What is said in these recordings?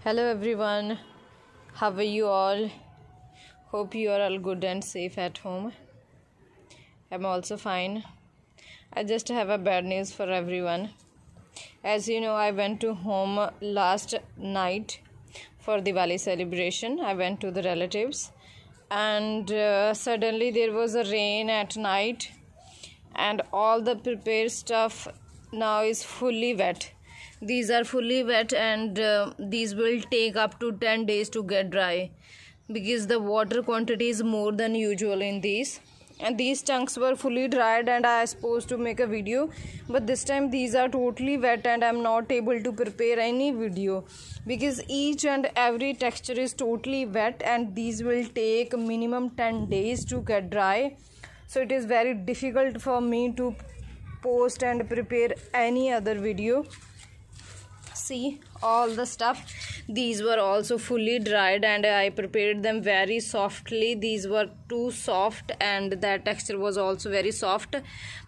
Hello everyone, how are you all? Hope you are all good and safe at home. I'm also fine. I just have a bad news for everyone. As you know, I went to home last night for Diwali celebration. I went to the relatives and suddenly there was a rain at night and all the prepared stuff now is fully wet. These are fully wet and these will take up to 10 days to get dry because the water quantity is more than usual in these, and these chunks were fully dried and I was supposed to make a video, but this time these are totally wet and I'm not able to prepare any video because each and every texture is totally wet and these will take minimum 10 days to get dry. So it is very difficult for me to post and prepare any other video. See all the stuff, these were also fully dried and I prepared them very softly. These were too soft and the texture was also very soft,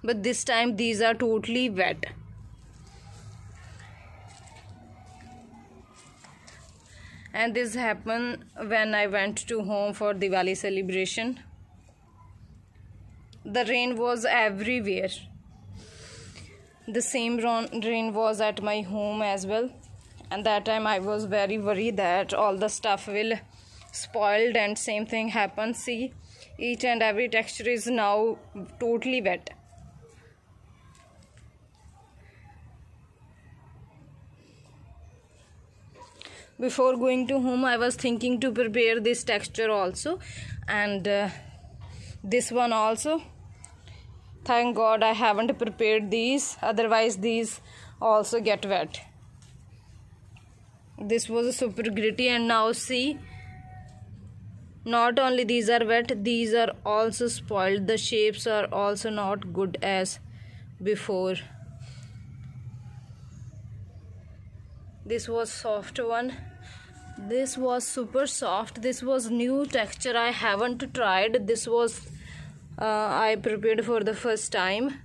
but this time these are totally wet. And this happened when I went to home for Diwali celebration. The rain was everywhere. The same rain was at my home as well, and that time I was very worried that all the stuff will spoiled, and same thing happened. See, each and every texture is now totally wet. Before going to home I was thinking to prepare this texture also and this one also. Thank God I haven't prepared these, otherwise these also get wet. This was super gritty, and now see, not only these are wet, these are also spoiled. The shapes are also not good as before. This was soft one. This was super soft. This was new texture I haven't tried. This was I prepared for the first time.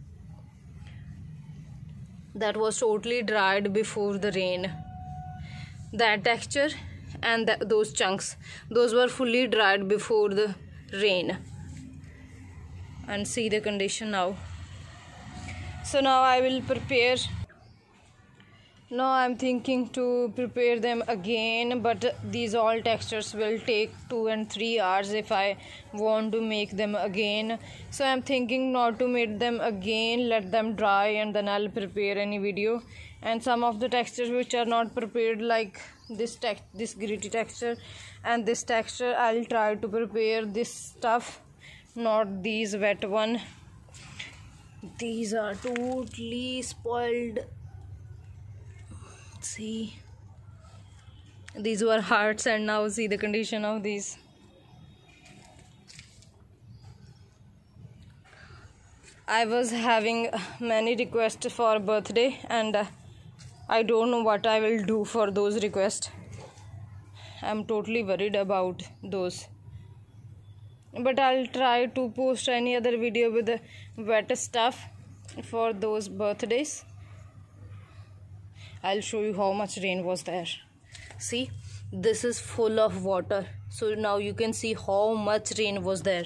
That was totally dried before the rain. That texture and those chunks, those were fully dried before the rain. And see the condition now. So now I will prepare. Now I'm thinking to prepare them again, but these all textures will take 2 and 3 hours if I want to make them again. So I'm thinking not to make them again, let them dry and then I'll prepare any video. And some of the textures which are not prepared, like this gritty texture and this texture, I'll try to prepare this stuff, not these wet one. These are totally spoiled. See, these were hearts and now see the condition of these. I was having many requests for birthday and I don't know what I will do for those requests. I'm totally worried about those, but I'll try to post any other video with the wet stuff for those birthdays. I'll show you how much rain was there. See, this is full of water. So now you can see how much rain was there.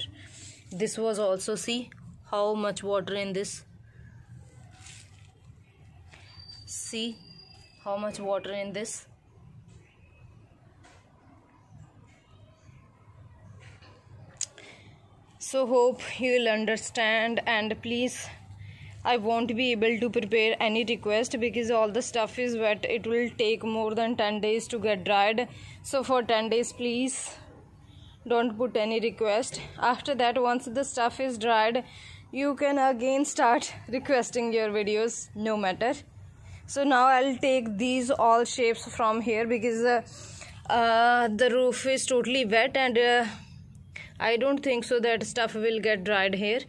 This was also, see how much water in this. See how much water in this. So hope you will understand, and please, I won't be able to prepare any request because all the stuff is wet. It will take more than 10 days to get dried. So for 10 days, please don't put any request. After that, once the stuff is dried, you can again start requesting your videos, no matter. So now I'll take these all shapes from here because the roof is totally wet and I don't think so that stuff will get dried here.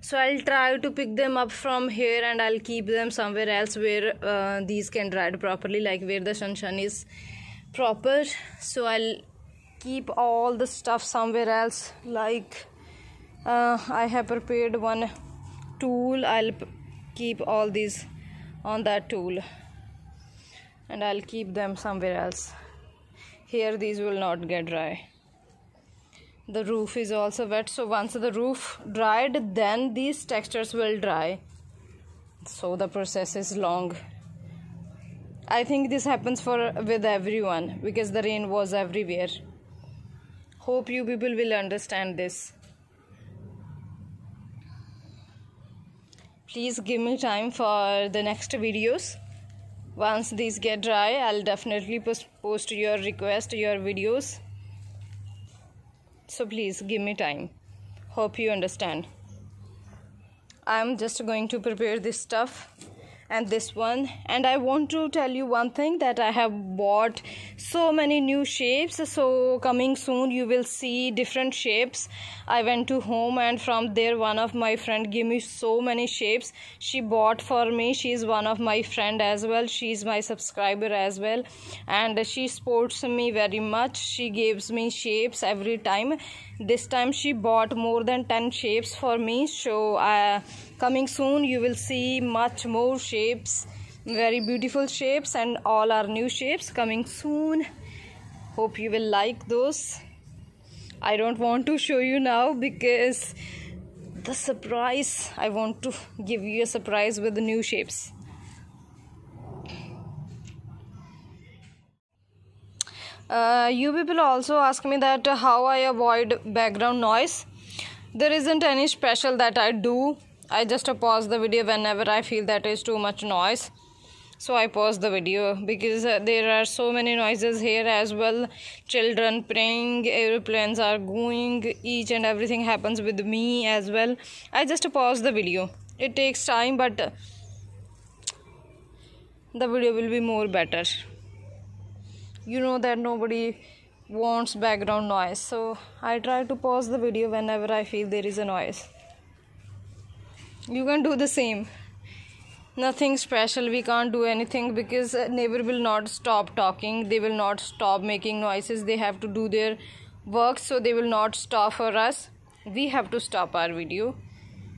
So I'll try to pick them up from here and I'll keep them somewhere else where these can dry properly, like where the sunshine is proper. So I'll keep all the stuff somewhere else, like I have prepared one tool. I'll keep all these on that tool and I'll keep them somewhere else. Here these will not get dry. The roof is also wet, so once the roof dried, then these textures will dry. So the process is long. I think this happens with everyone because the rain was everywhere. Hope you people will understand this. Please give me time for the next videos. Once these get dry, I'll definitely post your request, your videos. So please give me time. Hope you understand. I'm just going to prepare this stuff and this one, and I want to tell you one thing, that I have bought so many new shapes, so coming soon you will see different shapes. I went to home and from there one of my friend gave me so many shapes. She bought for me. She is one of my friend as well. She is my subscriber as well, and she supports me very much. She gives me shapes every time. This time she bought more than 10 shapes for me, so coming soon you will see much more shapes, very beautiful shapes, and all are new shapes coming soon. Hope you will like those. I don't want to show you now because the surprise, I want to give you a surprise with the new shapes. You people also ask me that how I avoid background noise. There isn't any special that I do. I just pause the video whenever I feel that is too much noise. So I pause the video because there are so many noises here as well. Children playing, airplanes are going, each and everything happens with me as well. I just pause the video. It takes time, but the video will be more better. You know that nobody wants background noise, so I try to pause the video whenever I feel there is a noise. You can do the same. Nothing special, we can't do anything because neighbor will not stop talking. They will not stop making noises. They have to do their work, so they will not stop for us. We have to stop our video.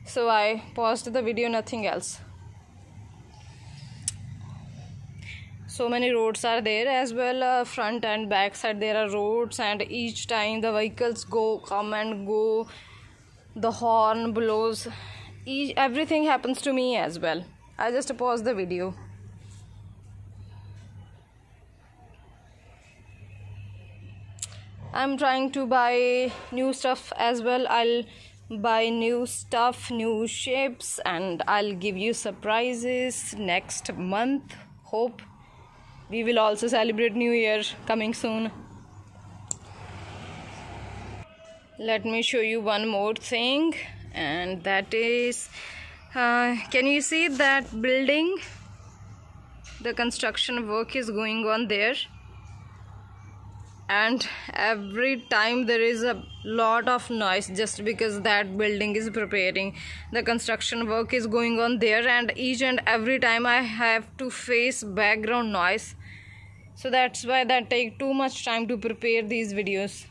So I paused the video, nothing else. So many roads are there as well, front and back side there are roads, and each time the vehicles come and go, the horn blows, everything happens to me as well. I just pause the video. I'm trying to buy new stuff as well. I'll buy new stuff, new shapes, and I'll give you surprises next month. Hope we will also celebrate New Year coming soon. Let me show you one more thing, and that is, can you see that building? The construction work is going on there, and every time there is a lot of noise just because that building is preparing. The construction work is going on there, and each and every time I have to face background noise. So that's why that take too much time to prepare these videos.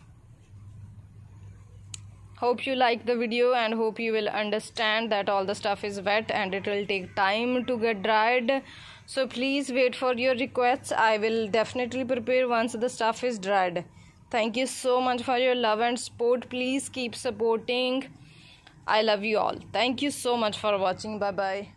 Hope you like the video and hope you will understand that all the stuff is wet and it will take time to get dried. So please wait for your requests. I will definitely prepare once the stuff is dried. Thank you so much for your love and support. Please keep supporting. I love you all. Thank you so much for watching. Bye bye.